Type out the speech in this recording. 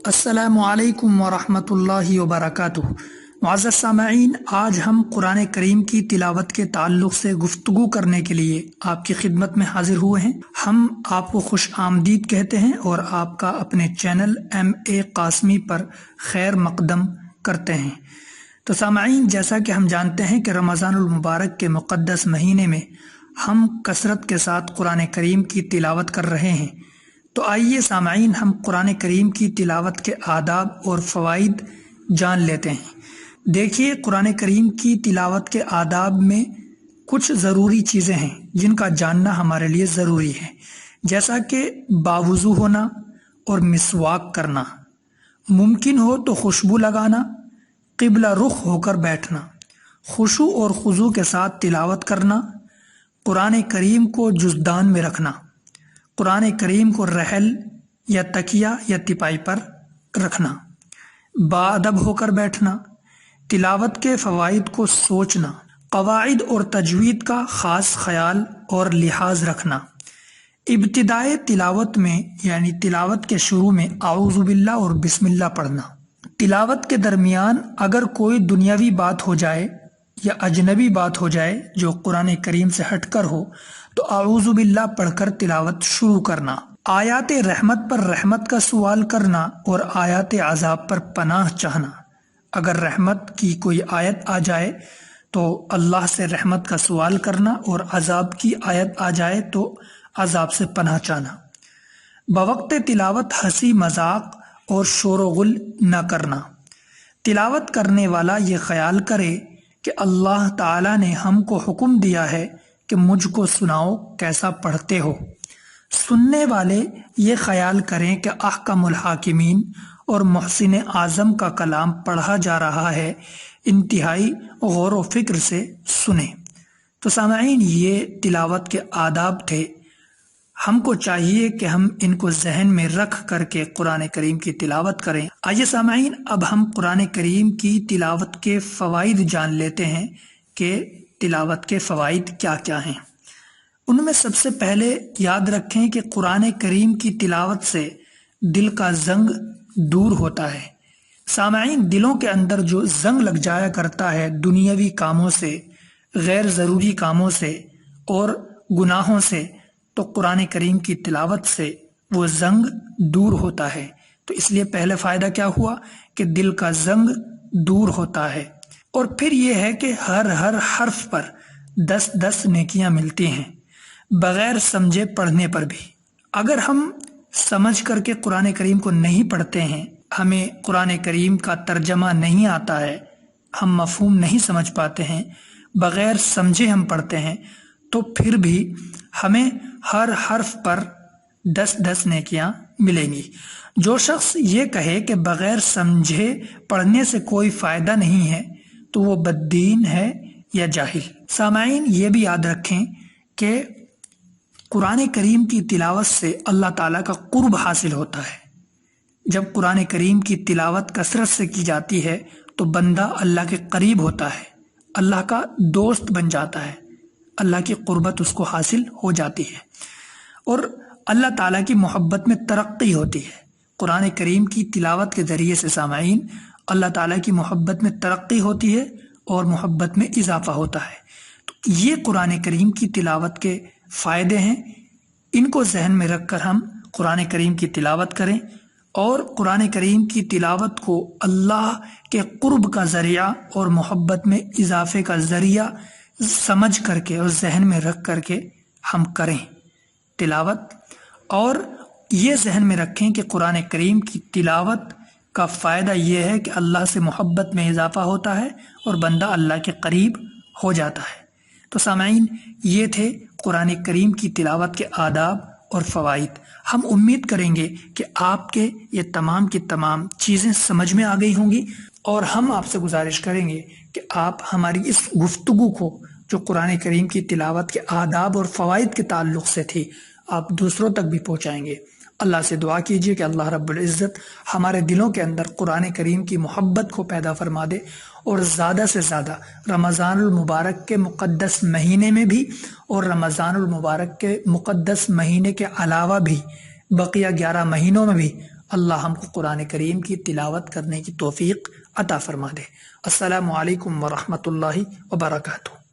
السلام علیکم ورحمۃ اللہ وبرکاتہ۔ معزز سامعین، آج ہم قرآن کریم کی تلاوت کے تعلق سے گفتگو کرنے کے لیے آپ کی خدمت میں حاضر ہوئے ہیں۔ ہم آپ کو خوش آمدید کہتے ہیں اور آپ کا اپنے چینل MA قاسمی پر خیر مقدم کرتے ہیں۔ تو سامعین، جیسا کہ ہم جانتے ہیں کہ رمضان المبارک کے مقدس مہینے میں ہم کثرت کے ساتھ قرآن کریم کی تلاوت کر رہے ہیں۔ تو آئیے سامعین، ہم قرآن کریم کی تلاوت کے آداب اور فوائد جان لیتے ہیں۔ دیکھیے، قرآن کریم کی تلاوت کے آداب میں کچھ ضروری چیزیں ہیں جن کا جاننا ہمارے لیے ضروری ہے، جیسا کہ باوضو ہونا اور مسواک کرنا، ممکن ہو تو خوشبو لگانا، قبلہ رخ ہو کر بیٹھنا، خشوع اور خضوع کے ساتھ تلاوت کرنا، قرآن کریم کو جزدان میں رکھنا، قرآن کریم کو رحل یا تکیہ یا تپائی پر رکھنا، باادب ہو کر بیٹھنا، تلاوت کے فوائد کو سوچنا، قواعد اور تجوید کا خاص خیال اور لحاظ رکھنا، ابتدائے تلاوت میں یعنی تلاوت کے شروع میں اعوذ باللہ اور بسم اللہ پڑھنا، تلاوت کے درمیان اگر کوئی دنیاوی بات ہو جائے یا اجنبی بات ہو جائے جو قرآن کریم سے ہٹ کر ہو تو اعوذ باللہ پڑھ کر تلاوت شروع کرنا، آیات رحمت پر رحمت کا سوال کرنا اور آیات عذاب پر پناہ چاہنا۔ اگر رحمت کی کوئی آیت آ جائے تو اللہ سے رحمت کا سوال کرنا اور عذاب کی آیت آ جائے تو عذاب سے پناہ چاہنا۔ بوقت تلاوت ہنسی مذاق اور شور و غل نہ کرنا۔ تلاوت کرنے والا یہ خیال کرے کہ اللہ تعالیٰ نے ہم کو حکم دیا ہے کہ مجھ کو سناؤ کیسا پڑھتے ہو۔ سننے والے یہ خیال کریں کہ احکم الحاکمین اور محسن اعظم کا کلام پڑھا جا رہا ہے، انتہائی غور و فکر سے سنیں۔ تو سامعین، یہ تلاوت کے آداب تھے۔ ہم کو چاہیے کہ ہم ان کو ذہن میں رکھ کر کے قرآن کریم کی تلاوت کریں۔ آئیے سامعین، اب ہم قرآن کریم کی تلاوت کے فوائد جان لیتے ہیں کہ تلاوت کے فوائد کیا کیا ہیں۔ ان میں سب سے پہلے یاد رکھیں کہ قرآن کریم کی تلاوت سے دل کا زنگ دور ہوتا ہے۔ سامعین، دلوں کے اندر جو زنگ لگ جایا کرتا ہے دنیاوی کاموں سے، غیر ضروری کاموں سے اور گناہوں سے، تو قرآن کریم کی تلاوت سے وہ زنگ دور ہوتا ہے۔ تو اس لیے پہلے فائدہ کیا ہوا کہ دل کا زنگ دور ہوتا ہے، اور پھر یہ ہے کہ ہر حرف پر 10 نیکیاں ملتی ہیں بغیر سمجھے پڑھنے پر بھی۔ اگر ہم سمجھ کر کے قرآن کریم کو نہیں پڑھتے ہیں، ہمیں قرآن کریم کا ترجمہ نہیں آتا ہے، ہم مفہوم نہیں سمجھ پاتے ہیں، بغیر سمجھے ہم پڑھتے ہیں، تو پھر بھی ہمیں ہر حرف پر 10 نیکیاں ملیں گی۔ جو شخص یہ کہے کہ بغیر سمجھے پڑھنے سے کوئی فائدہ نہیں ہے تو وہ بددین ہے یا جاہل۔ سامعین، یہ بھی یاد رکھیں کہ قرآن کریم کی تلاوت سے اللہ تعالیٰ کا قرب حاصل ہوتا ہے۔ جب قرآن کریم کی تلاوت کثرت سے کی جاتی ہے تو بندہ اللہ کے قریب ہوتا ہے، اللہ کا دوست بن جاتا ہے، اللہ کی قربت اس کو حاصل ہو جاتی ہے اور اللہ تعالیٰ کی محبت میں ترقی ہوتی ہے۔ قرآن کریم کی تلاوت کے ذریعے سے سامعین، اللہ تعالیٰ کی محبت میں ترقی ہوتی ہے اور محبت میں اضافہ ہوتا ہے۔ تو یہ قرآن کریم کی تلاوت کے فائدے ہیں۔ ان کو ذہن میں رکھ کر ہم قرآن کریم کی تلاوت کریں اور قرآن کریم کی تلاوت کو اللہ کے قرب کا ذریعہ اور محبت میں اضافے کا ذریعہ سمجھ کر کے اور ذہن میں رکھ کر کے ہم کریں تلاوت، اور یہ ذہن میں رکھیں کہ قرآن کریم کی تلاوت کا فائدہ یہ ہے کہ اللہ سے محبت میں اضافہ ہوتا ہے اور بندہ اللہ کے قریب ہو جاتا ہے۔ تو سامعین، یہ تھے قرآن کریم کی تلاوت کے آداب اور فوائد۔ ہم امید کریں گے کہ آپ کے یہ تمام کی تمام چیزیں سمجھ میں آ گئی ہوں گی، اور ہم آپ سے گزارش کریں گے کہ آپ ہماری اس گفتگو کو جو قرآن کریم کی تلاوت کے آداب اور فوائد کے تعلق سے تھی آپ دوسروں تک بھی پہنچائیں گے۔ اللہ سے دعا کیجیے کہ اللہ رب العزت ہمارے دلوں کے اندر قرآن کریم کی محبت کو پیدا فرما دے، اور زیادہ سے زیادہ رمضان المبارک کے مقدس مہینے میں بھی اور رمضان المبارک کے مقدس مہینے کے علاوہ بھی بقیہ 11 مہینوں میں بھی اللہ ہم کو قرآن کریم کی تلاوت کرنے کی توفیق عطا فرما دے۔ السلام علیکم ورحمۃ اللہ وبرکاتہ۔